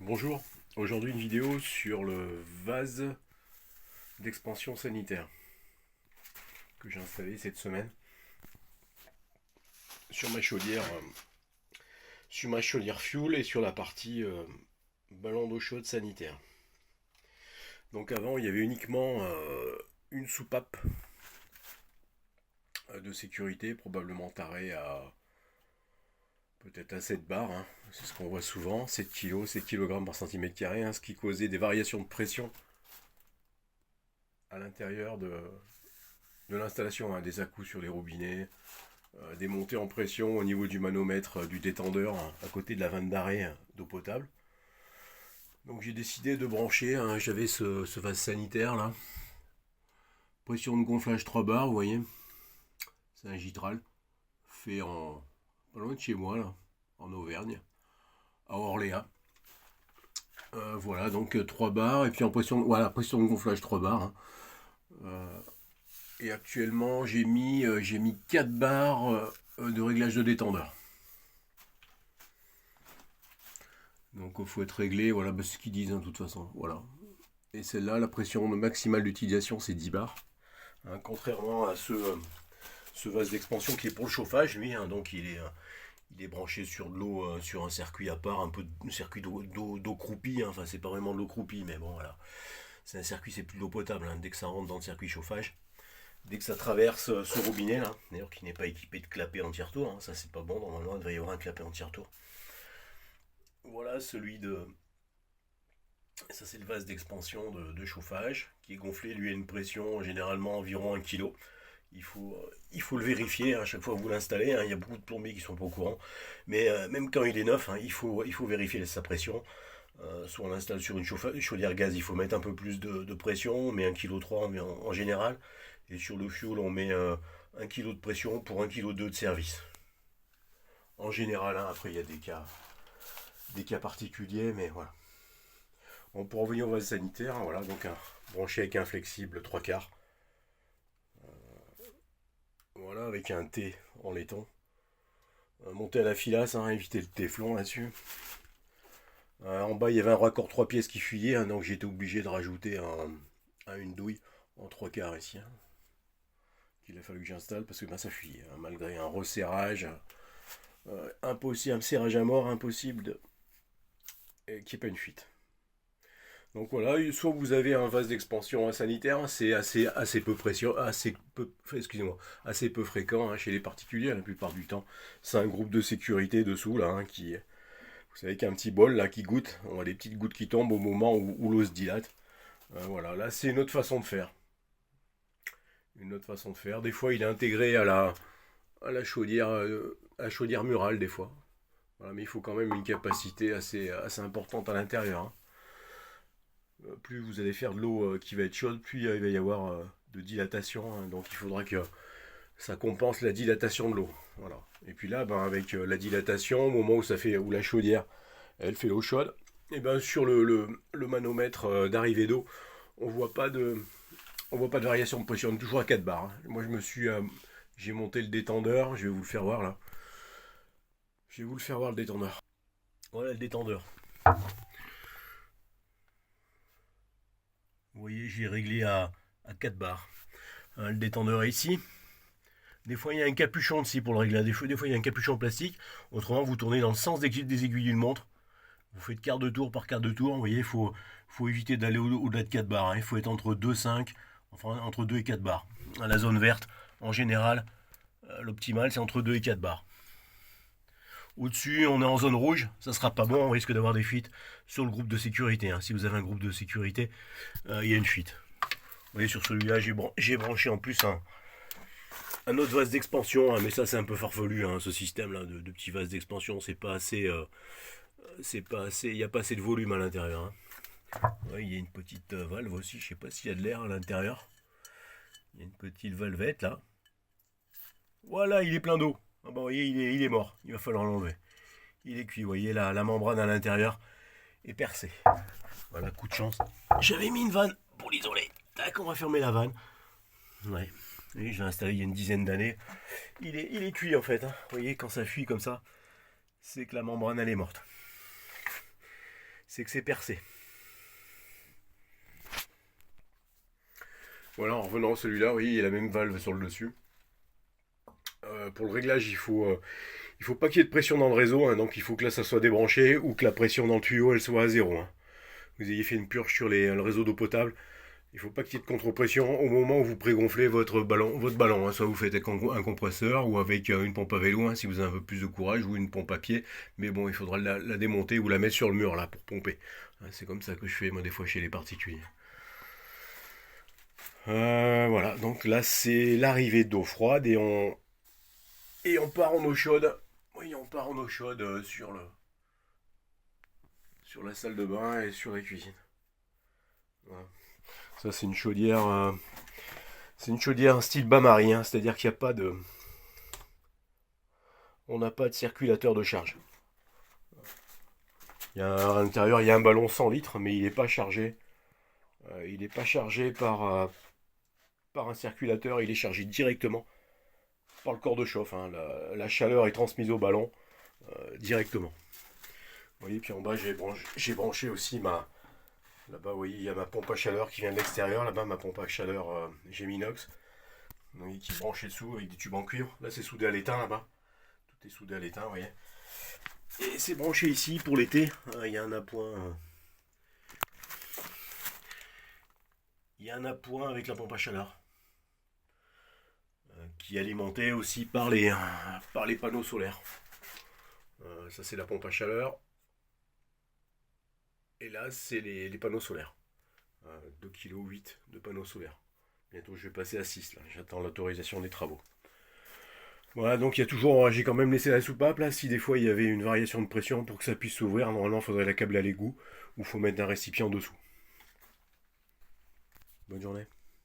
Bonjour, aujourd'hui une vidéo sur le vase d'expansion sanitaire que j'ai installé cette semaine sur ma chaudière fuel et sur la partie ballon d'eau chaude sanitaire. Donc avant il y avait uniquement une soupape de sécurité, probablement tarée à peut-être à 7 bars, hein. C'est ce qu'on voit souvent, 7 kg, 7 kg par centimètre carré, hein, ce qui causait des variations de pression à l'intérieur de l'installation, hein, des à-coups sur les robinets, des montées en pression au niveau du manomètre du détendeur, hein, à côté de la vanne d'arrêt d'eau potable. Donc j'ai décidé de brancher, hein, j'avais ce vase sanitaire là, pression de gonflage 3 bars, vous voyez, c'est un Gitral, fait en pas loin de chez moi là, en Auvergne, à Orléans. Voilà, donc 3 bars, et puis en pression, voilà, pression de gonflage 3 bars, hein. Et actuellement j'ai mis 4 barres de réglage de détendeur. Donc il faut être réglé, voilà, bah, c'est ce qu'ils disent, hein, de toute façon. Voilà. Et celle-là, la pression maximale d'utilisation, c'est 10 bars. Hein, contrairement à ce vase d'expansion qui est pour le chauffage, lui, hein, donc il est branché sur de l'eau, sur un circuit à part, un peu de circuit d'eau croupie, hein. Enfin, c'est pas vraiment de l'eau croupie, mais bon, voilà. C'est un circuit, c'est plus de l'eau potable, hein, dès que ça rentre dans le circuit chauffage. Dès que ça traverse ce robinet là, d'ailleurs qui n'est pas équipé de clapet anti-retour, hein, ça c'est pas bon, normalement il devrait y avoir un clapet anti-retour. Voilà ça c'est le vase d'expansion de chauffage qui est gonflé, lui a une pression généralement environ 1 kg. Il faut le vérifier, hein, à chaque fois que vous l'installez, hein, il y a beaucoup de plombiers qui ne sont pas au courant, mais même quand il est neuf, hein, il faut vérifier sa pression. Soit on l'installe sur une chaudière gaz, il faut mettre un peu plus de pression, on met 1,3 kg en général, et sur le fuel on met 1 kg de pression pour 1,2 kg de service. En général, hein, après il y a des cas particuliers, mais voilà. Bon, pour revenir au vase sanitaire, hein, voilà, donc branché avec un flexible 3 quarts. Voilà, avec un T en laiton. Monté à la filasse, hein, éviter le téflon là-dessus. En bas, il y avait un raccord 3 pièces qui fuyait, hein, donc j'étais obligé de rajouter une douille en 3 quarts ici, hein, qu'il a fallu que j'installe parce que ben, ça fuyait, hein, malgré un resserrage. Impossible, un serrage à mort impossible qu'il n'y ait pas une fuite. Donc voilà, soit vous avez un vase d'expansion sanitaire, c'est assez peu pression, assez peu fréquent, hein, chez les particuliers la plupart du temps. C'est un groupe de sécurité dessous là, hein, vous savez qu'un petit bol là qui goûte, on a des petites gouttes qui tombent au moment où l'eau se dilate. Voilà, là c'est une autre façon de faire. Une autre façon de faire. Des fois il est intégré à la chaudière murale des fois. Voilà, mais il faut quand même une capacité assez importante à l'intérieur, hein. Plus vous allez faire de l'eau qui va être chaude, plus il va y avoir de dilatation, hein. Donc il faudra que ça compense la dilatation de l'eau. Voilà. Et puis là, ben, avec la dilatation, au moment où la chaudière elle fait l'eau chaude, et ben sur le manomètre d'arrivée d'eau, on voit pas de on voit pas de variation de pression, toujours à 4 bars, hein. Moi j'ai monté le détendeur, je vais vous le faire voir là. Je vais vous le faire voir le détendeur. Voilà le détendeur. Vous voyez, j'ai réglé à 4 bars. Hein, le détendeur est ici. Des fois, il y a un capuchon dessus pour le régler. Des fois, il y a un capuchon en plastique. Autrement, vous tournez dans le sens des aiguilles d'une montre. Vous faites quart de tour par quart de tour. Vous voyez, il faut éviter d'aller au-delà de 4 bars, hein. Il faut être entre 2 5, enfin entre 2 et 4 bars. La zone verte, en général, l'optimal, c'est entre 2 et 4 bars. Au-dessus, on est en zone rouge, ça sera pas bon, on risque d'avoir des fuites sur le groupe de sécurité, hein. Si vous avez un groupe de sécurité, il y a une fuite. Vous voyez, sur celui-là, j'ai branché en plus un autre vase d'expansion, hein, mais ça c'est un peu farfelu, hein, ce système là de petits vases d'expansion, c'est pas assez, il n'y a pas assez de volume à l'intérieur, hein. Ouais, il y a une petite valve aussi, je sais pas s'il y a de l'air à l'intérieur. Il y a une petite valvette là. Voilà, il est plein d'eau. Ah bah, vous voyez, il est mort, il va falloir l'enlever. Il est cuit, vous voyez, la membrane à l'intérieur est percée. Voilà, coup de chance. J'avais mis une vanne pour l'isoler. Tac, on va fermer la vanne. Ouais. Oui, je l'ai installé il y a une dizaine d'années. Il est cuit en fait, hein. Vous voyez, quand ça fuit comme ça, c'est que la membrane elle est morte. c'est que c'est percé. Voilà, en revenant à celui-là, oui, il y a la même valve sur le dessus. Pour le réglage, il faut pas qu'il y ait de pression dans le réseau, hein, donc il faut que là ça soit débranché ou que la pression dans le tuyau elle soit à zéro. Hein. Vous ayez fait une purge sur le réseau d'eau potable. Il ne faut pas qu'il y ait de contre-pression au moment où vous prégonflez votre ballon. Hein. Soit vous faites avec un compresseur ou avec une pompe à vélo, hein, si vous avez un peu plus de courage, ou une pompe à pied. Mais bon, il faudra la démonter ou la mettre sur le mur là pour pomper. Hein, c'est comme ça que je fais moi des fois chez les particuliers. Voilà, donc là c'est l'arrivée d'eau froide et on part en eau chaude. Oui, on part en eau chaude sur la salle de bain et sur la cuisine. Voilà. Ça c'est une chaudière style bain-marie, hein, c'est-à-dire qu'il n'y a pas de, on n'a pas de circulateur de charge. À l'intérieur il y a un ballon 100 litres, mais il n'est pas chargé. Il n'est pas chargé par un circulateur, il est chargé directement par le corps de chauffe. Hein. La chaleur est transmise au ballon directement. Vous voyez, puis en bas j'ai branché aussi là-bas, vous voyez, il y a ma pompe à chaleur qui vient de l'extérieur. Là-bas, ma pompe à chaleur Geminox. Vous voyez, qui est branchée dessous avec des tubes en cuivre. Là, c'est soudé à l'étain là-bas. Tout est soudé à l'étain, vous voyez. Et c'est branché ici pour l'été. Il y a un appoint. Il y a un appoint avec la pompe à chaleur. Qui est alimenté aussi par les panneaux solaires. Ça, c'est la pompe à chaleur. Et là, c'est les panneaux solaires. 2,8 kg de panneaux solaires. Bientôt, je vais passer à 6. Là. J'attends l'autorisation des travaux. Voilà, donc il y a toujours, j'ai quand même laissé la soupape là. Si des fois il y avait une variation de pression pour que ça puisse s'ouvrir, normalement il faudrait la câbler à l'égout ou il faut mettre un récipient dessous. Bonne journée.